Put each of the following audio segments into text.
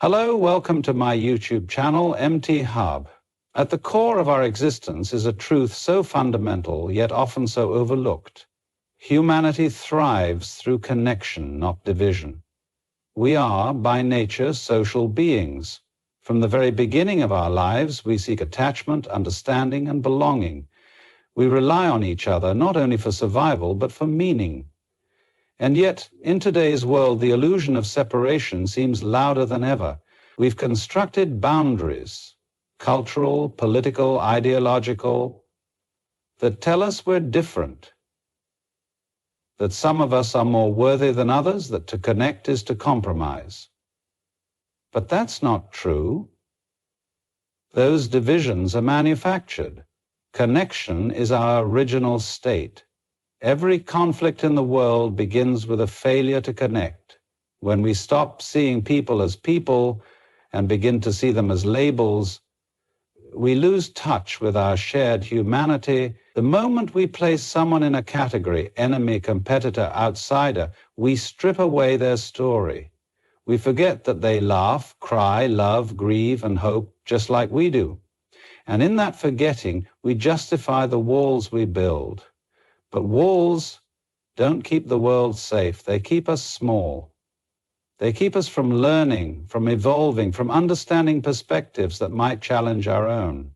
Hello, welcome to my YouTube channel, MT Hub. At the core of our existence is a truth so fundamental, yet often so overlooked. Humanity thrives through connection, not division. We are, by nature, social beings. From the very beginning of our lives, we seek attachment, understanding, and belonging. We rely on each other not only for survival, but for meaning. And yet, in today's world, the illusion of separation seems louder than ever. We've constructed boundaries, cultural, political, ideological, that tell us we're different, that some of us are more worthy than others, that to connect is to compromise. But that's not true. Those divisions are manufactured. Connection is our original state. Every conflict in the world begins with a failure to connect. When we stop seeing people as people and begin to see them as labels, we lose touch with our shared humanity. The moment we place someone in a category, enemy, competitor, outsider, we strip away their story. We forget that they laugh, cry, love, grieve, and hope just like we do. And in that forgetting, we justify the walls we build. But walls don't keep the world safe. They keep us small. They keep us from learning, from evolving, from understanding perspectives that might challenge our own.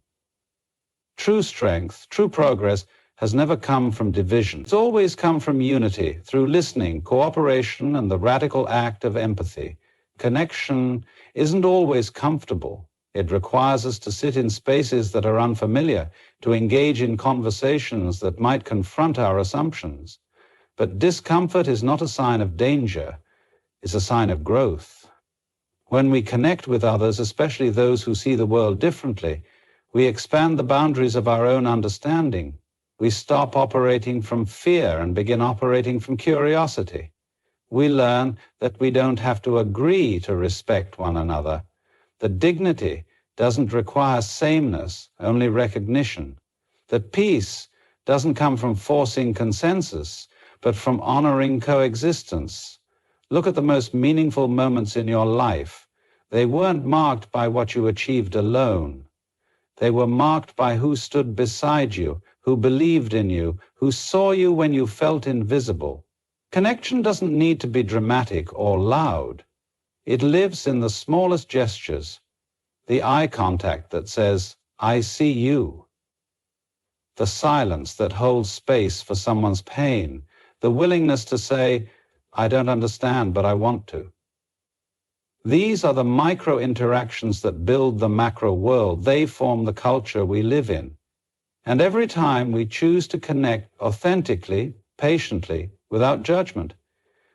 True strength, true progress has never come from division. It's always come from unity, through listening, cooperation, and the radical act of empathy. Connection isn't always comfortable. It requires us to sit in spaces that are unfamiliar, to engage in conversations that might confront our assumptions. But discomfort is not a sign of danger, it's a sign of growth. When we connect with others, especially those who see the world differently, we expand the boundaries of our own understanding. We stop operating from fear and begin operating from curiosity. We learn that we don't have to agree to respect one another. That dignity doesn't require sameness, only recognition. That peace doesn't come from forcing consensus, but from honoring coexistence. Look at the most meaningful moments in your life. They weren't marked by what you achieved alone. They were marked by who stood beside you, who believed in you, who saw you when you felt invisible. Connection doesn't need to be dramatic or loud. It lives in the smallest gestures, the eye contact that says, "I see you," the silence that holds space for someone's pain, the willingness to say, "I don't understand, but I want to." These are the micro interactions that build the macro world. They form the culture we live in. And every time we choose to connect authentically, patiently, without judgment,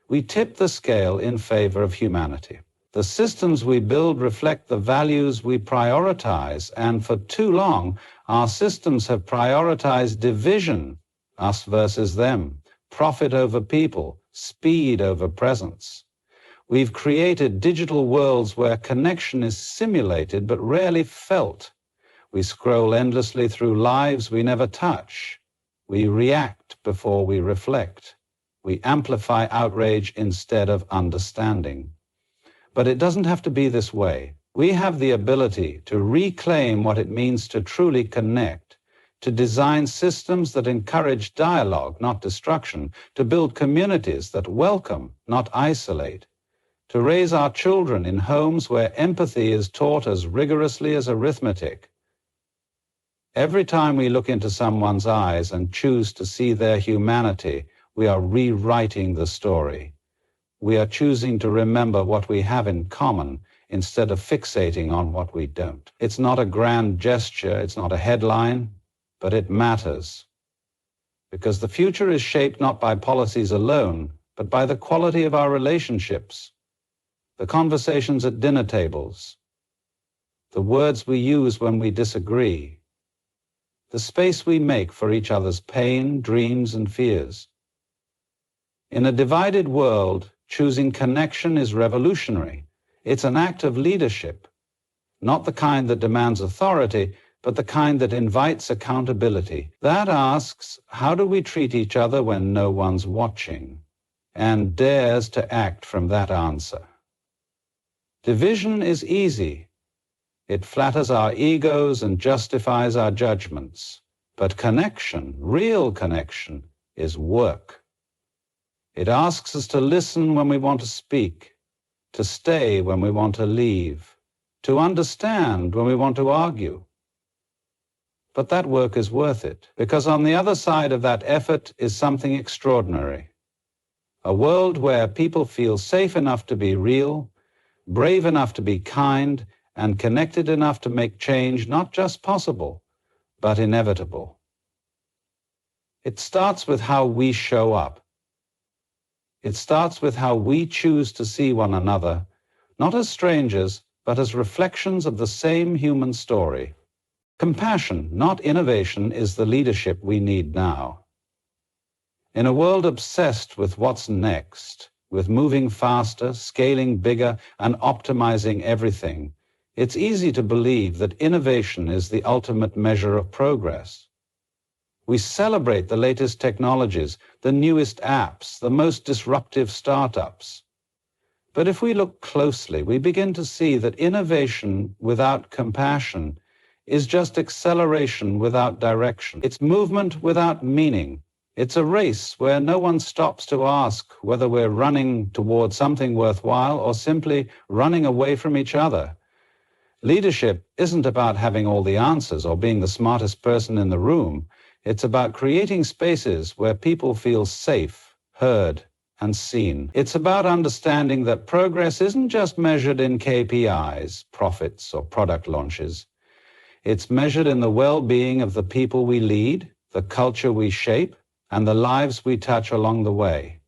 we tip the scale in favor of humanity. The systems we build reflect the values we prioritize, and for too long, our systems have prioritized division, us versus them, profit over people, speed over presence. We've created digital worlds where connection is simulated but rarely felt. We scroll endlessly through lives we never touch. We react before we reflect. We amplify outrage instead of understanding. But it doesn't have to be this way. We have the ability to reclaim what it means to truly connect, to design systems that encourage dialogue, not destruction, to build communities that welcome, not isolate, to raise our children in homes where empathy is taught as rigorously as arithmetic. Every time we look into someone's eyes and choose to see their humanity, we are rewriting the story. We are choosing to remember what we have in common instead of fixating on what we don't. It's not a grand gesture, it's not a headline, but it matters. Because the future is shaped not by policies alone, but by the quality of our relationships, the conversations at dinner tables, the words we use when we disagree, the space we make for each other's pain, dreams, and fears. In a divided world, choosing connection is revolutionary. It's an act of leadership, not the kind that demands authority, but the kind that invites accountability. That asks, how do we treat each other when no one's watching? And dares to act from that answer. Division is easy. It flatters our egos and justifies our judgments. But connection, real connection, is work. It asks us to listen when we want to speak, to stay when we want to leave, to understand when we want to argue. But that work is worth it, because on the other side of that effort is something extraordinary. A world where people feel safe enough to be real, brave enough to be kind, and connected enough to make change not just possible, but inevitable. It starts with how we show up. It starts with how we choose to see one another, not as strangers, but as reflections of the same human story. Compassion, not innovation, is the leadership we need now. In a world obsessed with what's next, with moving faster, scaling bigger, and optimizing everything, it's easy to believe that innovation is the ultimate measure of progress. We celebrate the latest technologies, the newest apps, the most disruptive startups. But if we look closely, we begin to see that innovation without compassion is just acceleration without direction. It's movement without meaning. It's a race where no one stops to ask whether we're running towards something worthwhile or simply running away from each other. Leadership isn't about having all the answers or being the smartest person in the room. It's about creating spaces where people feel safe, heard, and seen. It's about understanding that progress isn't just measured in KPIs, profits, or product launches. It's measured in the well-being of the people we lead, the culture we shape, and the lives we touch along the way.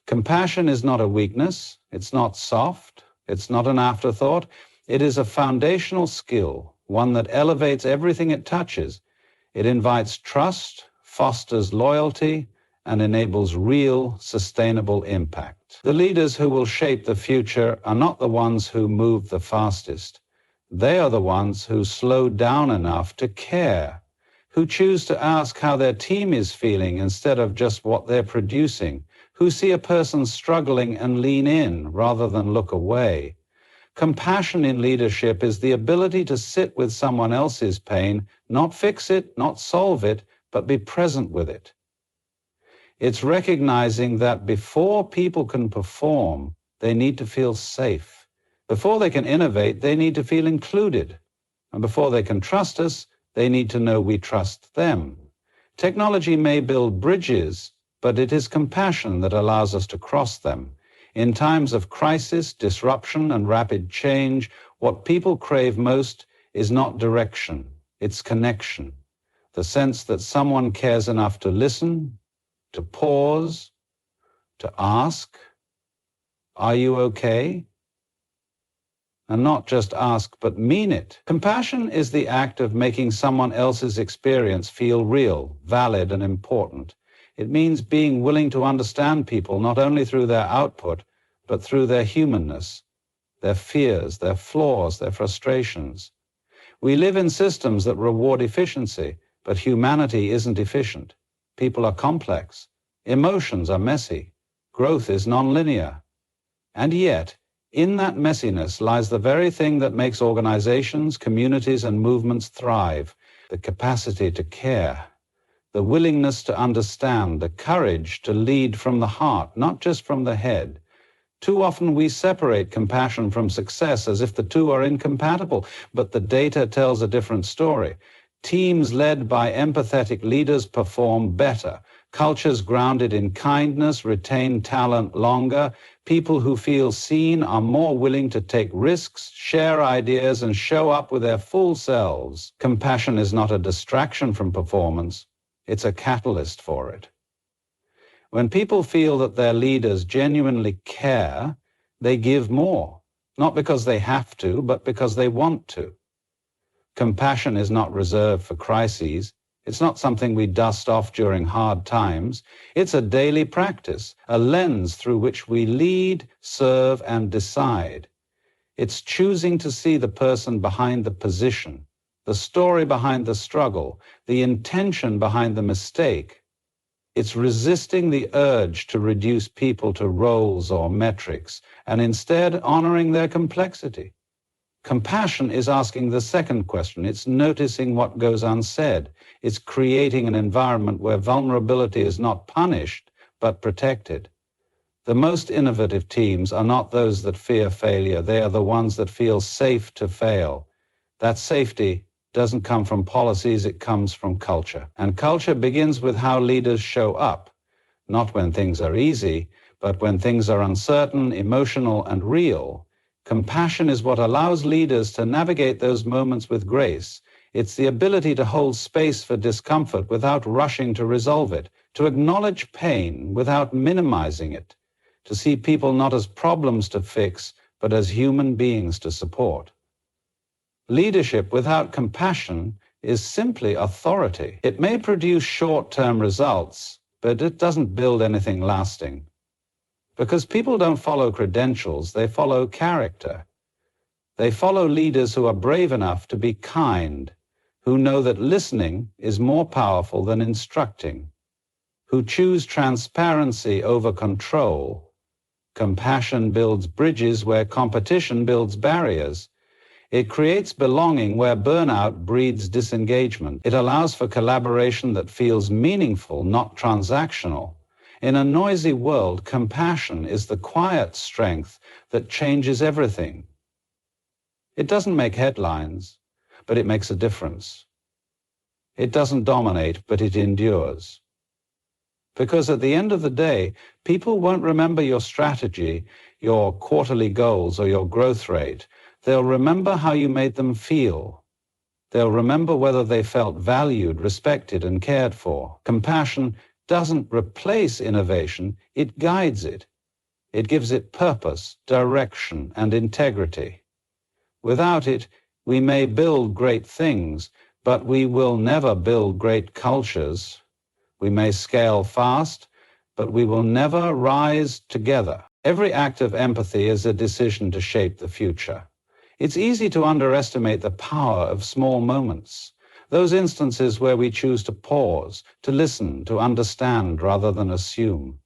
Compassion is not a weakness. It's not soft. It's not an afterthought. It is a foundational skill, one that elevates everything it touches. It invites trust, fosters loyalty, and enables real, sustainable impact. The leaders who will shape the future are not the ones who move the fastest. They are the ones who slow down enough to care, who choose to ask how their team is feeling instead of just what they're producing, who see a person struggling and lean in rather than look away. Compassion in leadership is the ability to sit with someone else's pain, not fix it, not solve it, but be present with it. It's recognizing that before people can perform, they need to feel safe. Before they can innovate, they need to feel included. And before they can trust us, they need to know we trust them. Technology may build bridges, but it is compassion that allows us to cross them. In times of crisis, disruption, and rapid change, what people crave most is not direction, it's connection. The sense that someone cares enough to listen, to pause, to ask, "Are you okay?" And not just ask, but mean it. Compassion is the act of making someone else's experience feel real, valid, and important. It means being willing to understand people not only through their output, but through their humanness, their fears, their flaws, their frustrations. We live in systems that reward efficiency, but humanity isn't efficient. People are complex. Emotions are messy. Growth is nonlinear. And yet, in that messiness lies the very thing that makes organizations, communities, and movements thrive: the capacity to care, the willingness to understand, the courage to lead from the heart, not just from the head. Too often we separate compassion from success as if the two are incompatible, but the data tells a different story. Teams led by empathetic leaders perform better. Cultures grounded in kindness retain talent longer. People who feel seen are more willing to take risks, share ideas, and show up with their full selves. Compassion is not a distraction from performance. It's a catalyst for it. When people feel that their leaders genuinely care, they give more, not because they have to, but because they want to. Compassion is not reserved for crises. It's not something we dust off during hard times. It's a daily practice, a lens through which we lead, serve, and decide. It's choosing to see the person behind the position, the story behind the struggle, the intention behind the mistake. It's resisting the urge to reduce people to roles or metrics and instead honoring their complexity. Compassion is asking the second question. It's noticing what goes unsaid. It's creating an environment where vulnerability is not punished, but protected. The most innovative teams are not those that fear failure. They are the ones that feel safe to fail. That safety doesn't come from policies, it comes from culture. And culture begins with how leaders show up, not when things are easy, but when things are uncertain, emotional, and real. Compassion is what allows leaders to navigate those moments with grace. It's the ability to hold space for discomfort without rushing to resolve it, to acknowledge pain without minimizing it, to see people not as problems to fix, but as human beings to support. Leadership without compassion is simply authority. It may produce short-term results, but it doesn't build anything lasting. Because people don't follow credentials, they follow character. They follow leaders who are brave enough to be kind, who know that listening is more powerful than instructing, who choose transparency over control. Compassion builds bridges where competition builds barriers. It creates belonging where burnout breeds disengagement. It allows for collaboration that feels meaningful, not transactional. In a noisy world, compassion is the quiet strength that changes everything. It doesn't make headlines, but it makes a difference. It doesn't dominate, but it endures. Because at the end of the day, people won't remember your strategy, your quarterly goals, or your growth rate. They'll remember how you made them feel. They'll remember whether they felt valued, respected, and cared for. Compassion doesn't replace innovation, it guides it. It gives it purpose, direction, and integrity. Without it, we may build great things, but we will never build great cultures. We may scale fast, but we will never rise together. Every act of empathy is a decision to shape the future. It's easy to underestimate the power of small moments, those instances where we choose to pause, to listen, to understand rather than assume.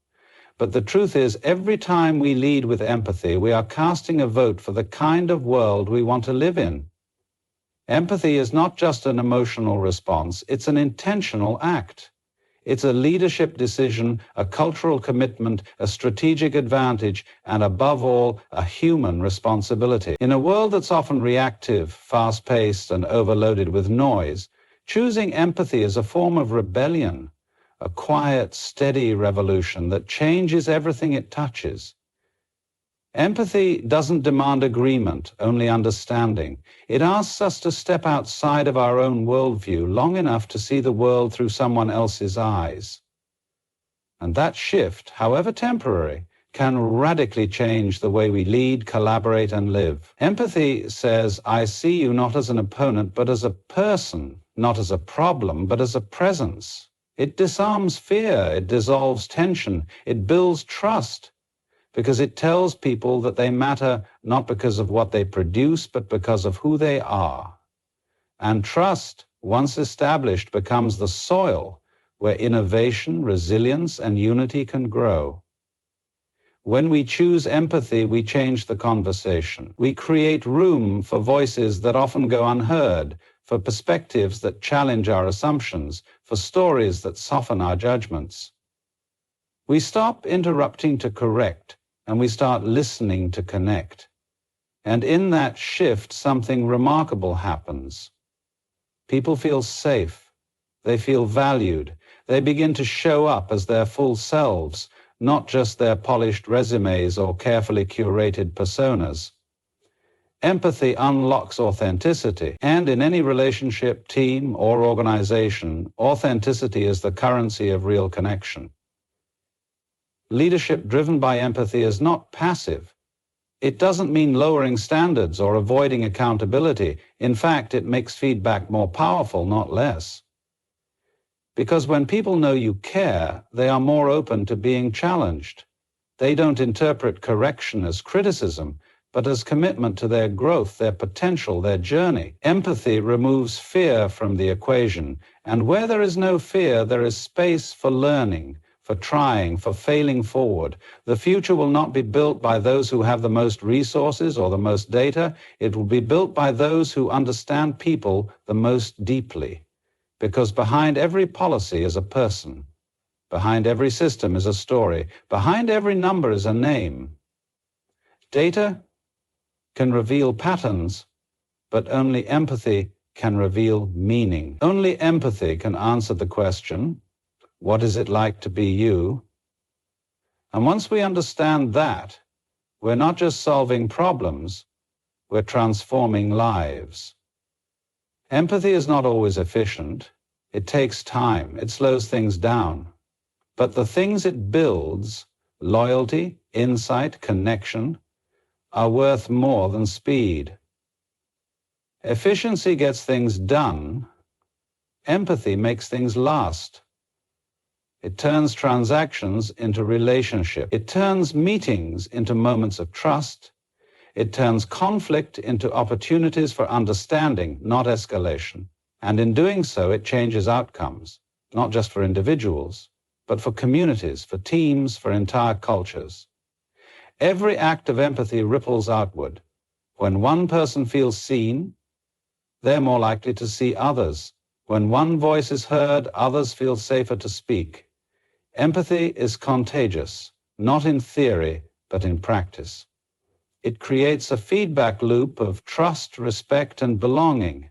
But the truth is, every time we lead with empathy, we are casting a vote for the kind of world we want to live in. Empathy is not just an emotional response, it's an intentional act. It's a leadership decision, a cultural commitment, a strategic advantage, and above all, a human responsibility. In a world that's often reactive, fast-paced, and overloaded with noise, choosing empathy is a form of rebellion, a quiet, steady revolution that changes everything it touches. Empathy doesn't demand agreement, only understanding. It asks us to step outside of our own worldview long enough to see the world through someone else's eyes. And that shift, however temporary, can radically change the way we lead, collaborate, and live. Empathy says, I see you not as an opponent, but as a person, not as a problem, but as a presence. It disarms fear, it dissolves tension, it builds trust, because it tells people that they matter not because of what they produce, but because of who they are. And trust, once established, becomes the soil where innovation, resilience, and unity can grow. When we choose empathy, we change the conversation. We create room for voices that often go unheard, for perspectives that challenge our assumptions, for stories that soften our judgments. We stop interrupting to correct, and we start listening to connect. And in that shift, something remarkable happens. People feel safe. They feel valued. They begin to show up as their full selves, not just their polished resumes or carefully curated personas. Empathy unlocks authenticity, and in any relationship, team, or organization, authenticity is the currency of real connection. Leadership driven by empathy is not passive. It doesn't mean lowering standards or avoiding accountability. In fact, it makes feedback more powerful, not less. Because when people know you care, they are more open to being challenged. They don't interpret correction as criticism, but as commitment to their growth, their potential, their journey. Empathy removes fear from the equation, And where there is no fear, there is space for learning, for trying, for failing forward. The future will not be built by those who have the most resources or the most data. It will be built by those who understand people the most deeply. Because behind every policy is a person. Behind every system is a story. Behind every number is a name. Data can reveal patterns, but only empathy can reveal meaning. Only empathy can answer the question, what is it like to be you? And once we understand that, we're not just solving problems, we're transforming lives. Empathy is not always efficient. It takes time. It slows things down. But the things it builds, loyalty, insight, connection, are worth more than speed. Efficiency gets things done. Empathy makes things last. It turns transactions into relationships. It turns meetings into moments of trust. It turns conflict into opportunities for understanding, not escalation. And in doing so, it changes outcomes, not just for individuals, but for communities, for teams, for entire cultures. Every act of empathy ripples outward. When one person feels seen, they're more likely to see others. When one voice is heard, others feel safer to speak. Empathy is contagious, not in theory, but in practice. It creates a feedback loop of trust, respect, and belonging.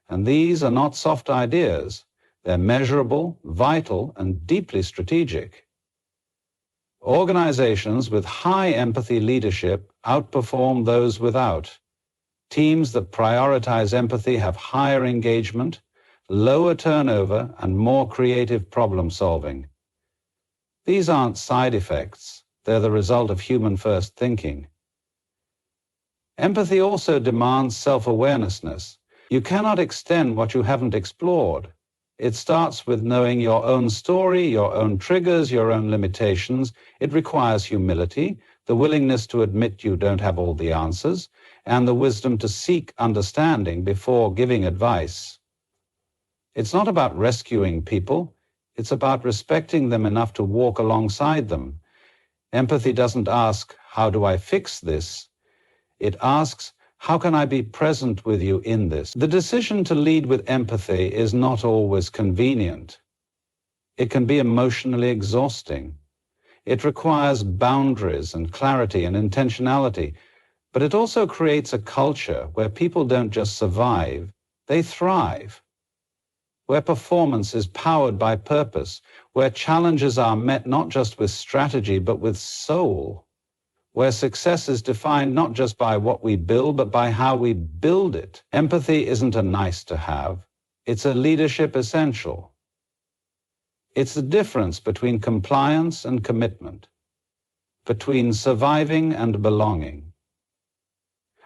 And these are not soft ideas. They're measurable, vital, and deeply strategic. Organizations with high empathy leadership outperform those without. Teams that prioritize empathy have higher engagement, lower turnover, and more creative problem solving. These aren't side effects. They're the result of human-first thinking. Empathy also demands self-awareness. You cannot extend what you haven't explored. It starts with knowing your own story, your own triggers, your own limitations. It requires humility, the willingness to admit you don't have all the answers, and the wisdom to seek understanding before giving advice. It's not about rescuing people. It's about respecting them enough to walk alongside them. Empathy doesn't ask, how do I fix this? It asks, how can I be present with you in this? The decision to lead with empathy is not always convenient. It can be emotionally exhausting. It requires boundaries and clarity and intentionality, but it also creates a culture where people don't just survive, they thrive. Where performance is powered by purpose, where challenges are met not just with strategy but with soul, where success is defined not just by what we build but by how we build it. Empathy isn't a nice to have, it's a leadership essential. It's the difference between compliance and commitment, between surviving and belonging.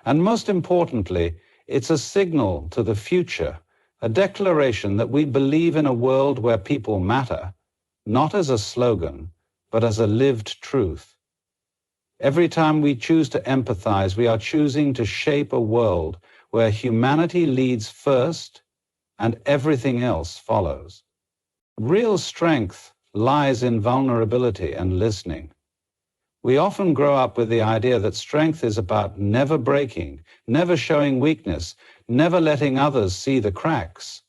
And most importantly, it's a signal to the future, a declaration that we believe in a world where people matter, not as a slogan, but as a lived truth. Every time we choose to empathize, we are choosing to shape a world where humanity leads first and everything else follows. Real strength lies in vulnerability and listening. We often grow up with the idea that strength is about never breaking, never showing weakness, never letting others see the cracks.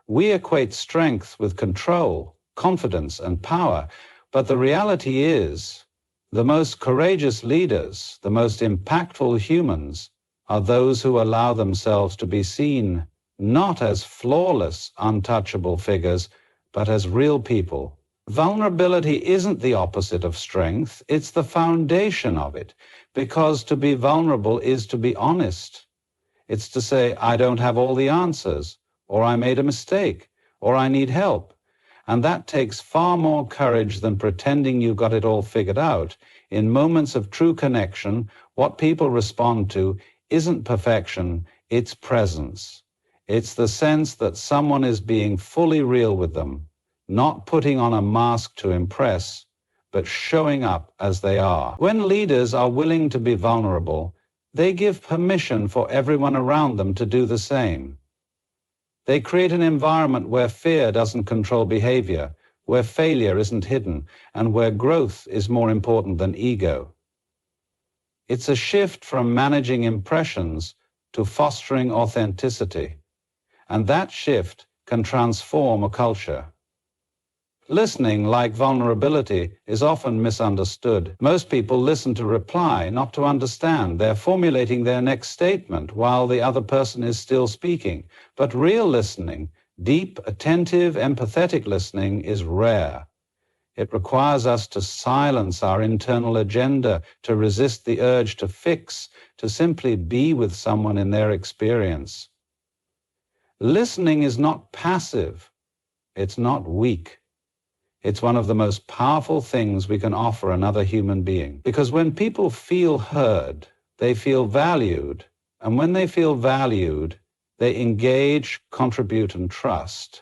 We equate strength with control, confidence, and power, but the reality is, the most courageous leaders, the most impactful humans, are those who allow themselves to be seen not as flawless, untouchable figures, but as real people. Vulnerability isn't the opposite of strength, it's the foundation of it, because to be vulnerable is to be honest. It's to say, I don't have all the answers, or I made a mistake, or I need help. And that takes far more courage than pretending you got it all figured out. In moments of true connection, what people respond to isn't perfection, it's presence. It's the sense that someone is being fully real with them, not putting on a mask to impress, but showing up as they are. When leaders are willing to be vulnerable, they give permission for everyone around them to do the same. They create an environment where fear doesn't control behavior, where failure isn't hidden, and where growth is more important than ego. It's a shift from managing impressions to fostering authenticity, and that shift can transform a culture. Listening, like vulnerability, is often misunderstood. Most people listen to reply, not to understand. They're formulating their next statement while the other person is still speaking. But real listening, deep, attentive, empathetic listening, is rare. It requires us to silence our internal agenda, to resist the urge to fix, to simply be with someone in their experience. Listening is not passive. It's not weak. It's one of the most powerful things we can offer another human being. Because when people feel heard, they feel valued. And when they feel valued, they engage, contribute, and trust.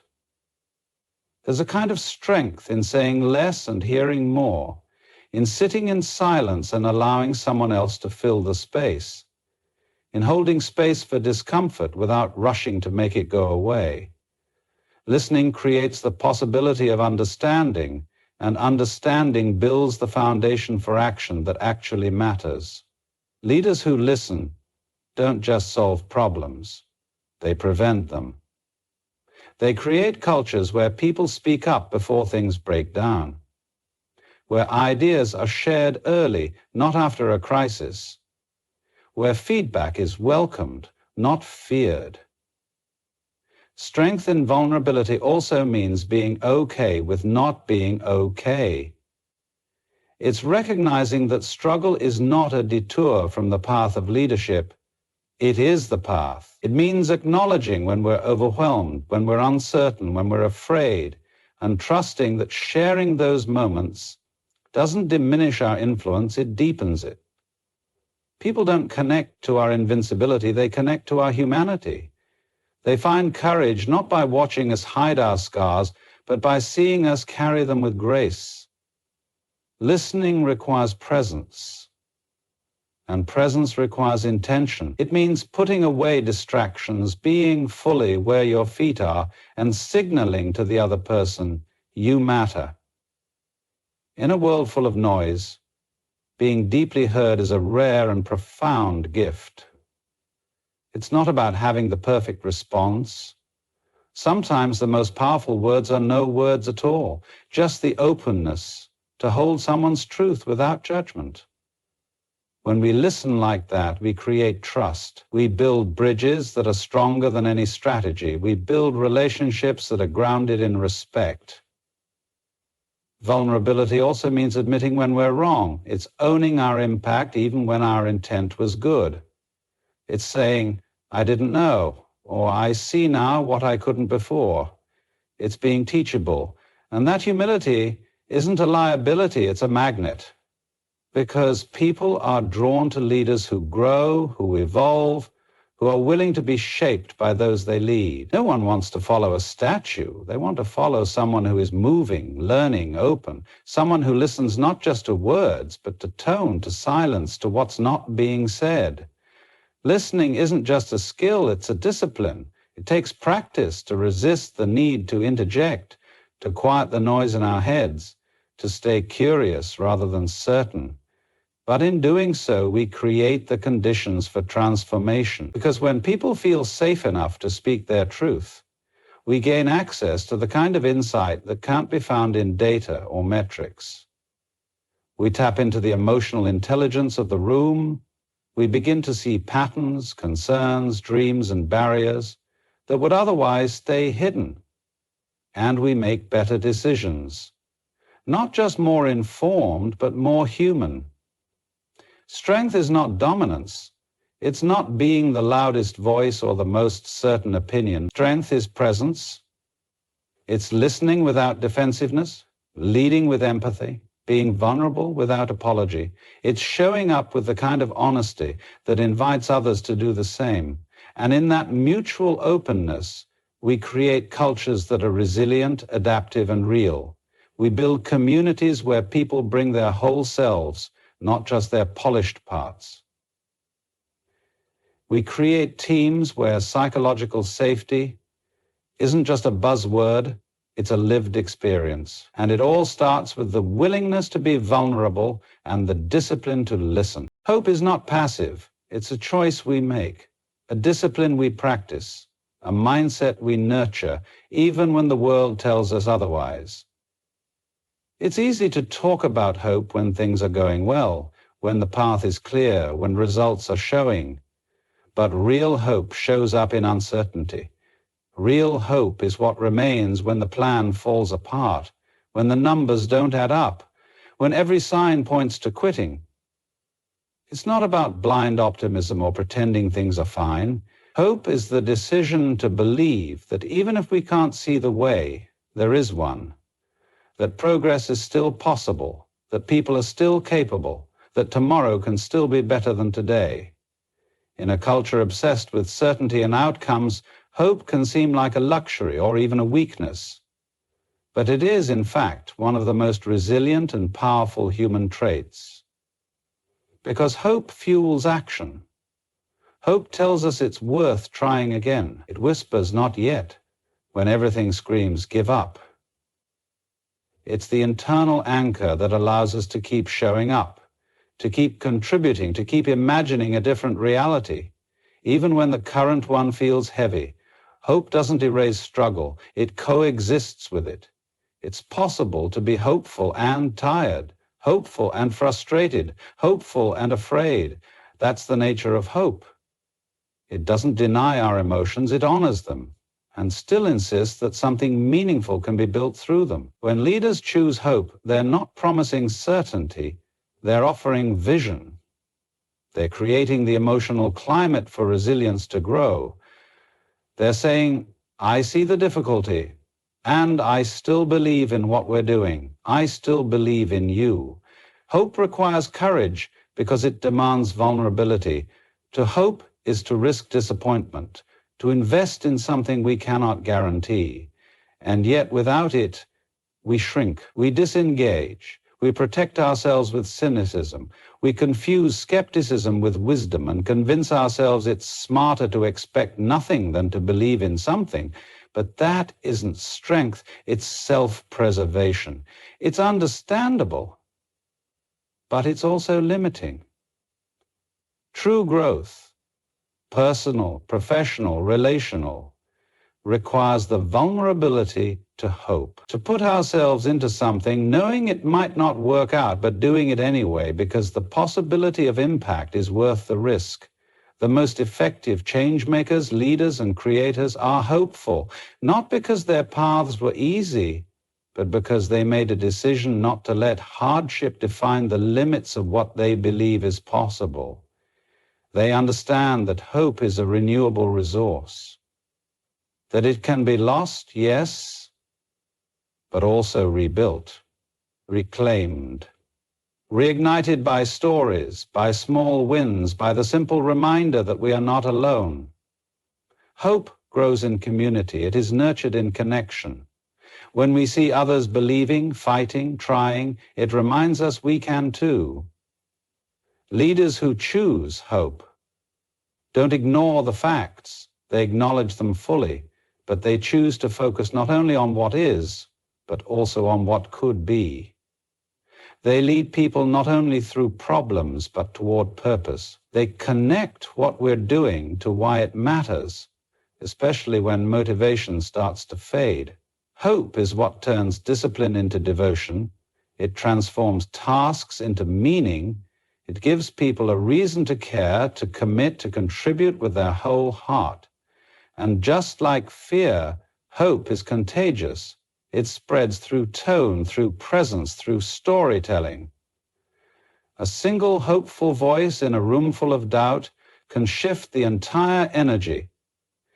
There's a kind of strength in saying less and hearing more, in sitting in silence and allowing someone else to fill the space, in holding space for discomfort without rushing to make it go away. Listening creates the possibility of understanding, and understanding builds the foundation for action that actually matters. Leaders who listen don't just solve problems, they prevent them. They create cultures where people speak up before things break down, where ideas are shared early, not after a crisis, where feedback is welcomed, not feared. Strength in vulnerability also means being okay with not being okay. It's recognizing that struggle is not a detour from the path of leadership. It is the path. It means acknowledging when we're overwhelmed, when we're uncertain, when we're afraid, and trusting that sharing those moments doesn't diminish our influence, it deepens it. People don't connect to our invincibility, they connect to our humanity. They find courage not by watching us hide our scars, but by seeing us carry them with grace. Listening requires presence, and presence requires intention. It means putting away distractions, being fully where your feet are, and signaling to the other person, you matter. In a world full of noise, being deeply heard is a rare and profound gift. It's not about having the perfect response. Sometimes the most powerful words are no words at all, just the openness to hold someone's truth without judgment. When we listen like that, we create trust. We build bridges that are stronger than any strategy. We build relationships that are grounded in respect. Vulnerability also means admitting when we're wrong. It's owning our impact even when our intent was good. It's saying, I didn't know, or I see now what I couldn't before. It's being teachable. And that humility isn't a liability, it's a magnet. Because people are drawn to leaders who grow, who evolve, who are willing to be shaped by those they lead. No one wants to follow a statue. They want to follow someone who is moving, learning, open, someone who listens not just to words, but to tone, to silence, to what's not being said. Listening isn't just a skill, it's a discipline. It takes practice to resist the need to interject, to quiet the noise in our heads, to stay curious rather than certain. But in doing so, we create the conditions for transformation. Because when people feel safe enough to speak their truth, we gain access to the kind of insight that can't be found in data or metrics. We tap into the emotional intelligence of the room. We begin to see patterns, concerns, dreams, and barriers that would otherwise stay hidden. And we make better decisions. Not just more informed, but more human. Strength is not dominance. It's not being the loudest voice or the most certain opinion. Strength is presence. It's listening without defensiveness, leading with empathy, being vulnerable without apology. It's showing up with the kind of honesty that invites others to do the same. And in that mutual openness, we create cultures that are resilient, adaptive, and real. We build communities where people bring their whole selves, not just their polished parts. We create teams where psychological safety, isn't just a buzzword, it's a lived experience. And it all starts with the willingness to be vulnerable and the discipline to listen. Hope is not passive. It's a choice we make, a discipline we practice, a mindset we nurture, even when the world tells us otherwise. It's easy to talk about hope when things are going well, when the path is clear, when results are showing. But real hope shows up in uncertainty. Real hope is what remains when the plan falls apart, when the numbers don't add up, when every sign points to quitting. It's not about blind optimism or pretending things are fine. Hope is the decision to believe that even if we can't see the way, there is one, that progress is still possible, that people are still capable, that tomorrow can still be better than today. In a culture obsessed with certainty and outcomes, hope can seem like a luxury or even a weakness. But it is, in fact, one of the most resilient and powerful human traits. Because hope fuels action. Hope tells us it's worth trying again. It whispers, "Not yet," when everything screams, "Give up." It's the internal anchor that allows us to keep showing up, to keep contributing, to keep imagining a different reality. Even when the current one feels heavy, hope doesn't erase struggle, it coexists with it. It's possible to be hopeful and tired, hopeful and frustrated, hopeful and afraid. That's the nature of hope. It doesn't deny our emotions, it honors them, and still insists that something meaningful can be built through them. When leaders choose hope, they're not promising certainty, they're offering vision. They're creating the emotional climate for resilience to grow. They're saying, "I see the difficulty, and I still believe in what we're doing. I still believe in you." Hope requires courage because it demands vulnerability. To hope is to risk disappointment, to invest in something we cannot guarantee. And yet without it, we shrink, we disengage, we protect ourselves with cynicism, we confuse skepticism with wisdom and convince ourselves it's smarter to expect nothing than to believe in something. But that isn't strength, it's self-preservation. It's understandable, but it's also limiting. True growth, personal, professional, relational, requires the vulnerability to hope, to put ourselves into something knowing it might not work out, but doing it anyway because the possibility of impact is worth the risk. The most effective change makers, leaders, and creators are hopeful, not because their paths were easy, but because they made a decision not to let hardship define the limits of what they believe is possible. They understand that hope is a renewable resource, that it can be lost, yes, but also rebuilt, reclaimed, reignited by stories, by small wins, by the simple reminder that we are not alone. Hope grows in community. It is nurtured in connection. When we see others believing, fighting, trying, it reminds us we can too. Leaders who choose hope don't ignore the facts. They acknowledge them fully, but they choose to focus not only on what is, but also on what could be. They lead people not only through problems, but toward purpose. They connect what we're doing to why it matters, especially when motivation starts to fade. Hope is what turns discipline into devotion. It transforms tasks into meaning. It gives people a reason to care, to commit, to contribute with their whole heart. And just like fear, hope is contagious. It spreads through tone, through presence, through storytelling. A single hopeful voice in a room full of doubt can shift the entire energy.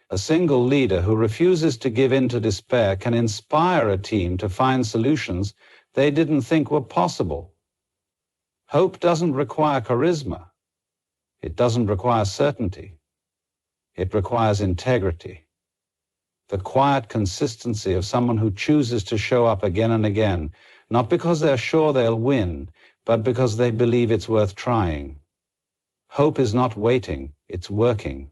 A single leader who refuses to give in to despair can inspire a team to find solutions they didn't think were possible. Hope doesn't require charisma. It doesn't require certainty. It requires integrity. The quiet consistency of someone who chooses to show up again and again, not because they're sure they'll win, but because they believe it's worth trying. Hope is not waiting, it's working.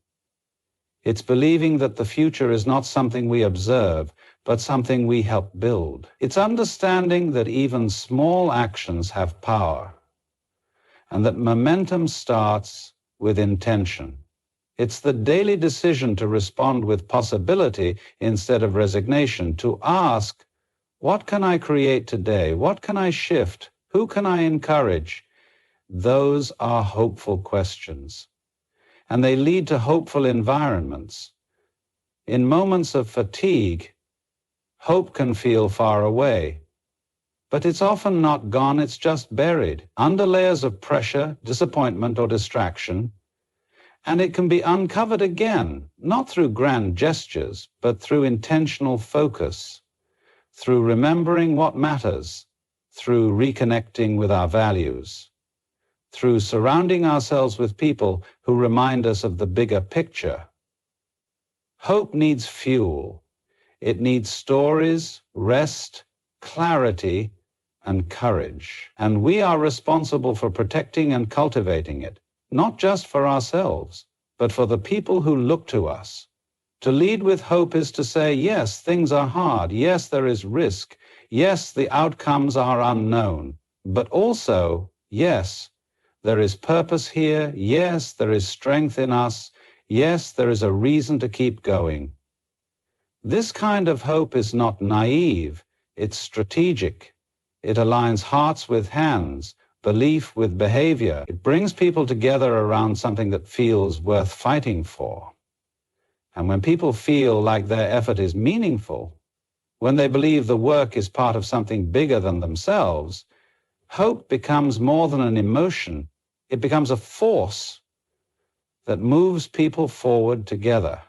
It's believing that the future is not something we observe, but something we help build. It's understanding that even small actions have power, and that momentum starts with intention. It's the daily decision to respond with possibility instead of resignation, to ask, what can I create today? What can I shift? Who can I encourage? Those are hopeful questions, and they lead to hopeful environments. In moments of fatigue, hope can feel far away, but it's often not gone, it's just buried under layers of pressure, disappointment, or distraction. And it can be uncovered again, not through grand gestures, but through intentional focus, through remembering what matters, through reconnecting with our values, through surrounding ourselves with people who remind us of the bigger picture. Hope needs fuel. It needs stories, rest, clarity, and courage. And we are responsible for protecting and cultivating it. Not just for ourselves, but for the people who look to us. To lead with hope is to say, yes, things are hard. Yes, there is risk. Yes, the outcomes are unknown. But also, yes, there is purpose here. Yes, there is strength in us. Yes, there is a reason to keep going. This kind of hope is not naive. It's strategic. It aligns hearts with hands, belief with behavior. It brings people together around something that feels worth fighting for. And when people feel like their effort is meaningful, when they believe the work is part of something bigger than themselves, hope becomes more than an emotion. It becomes a force that moves people forward together.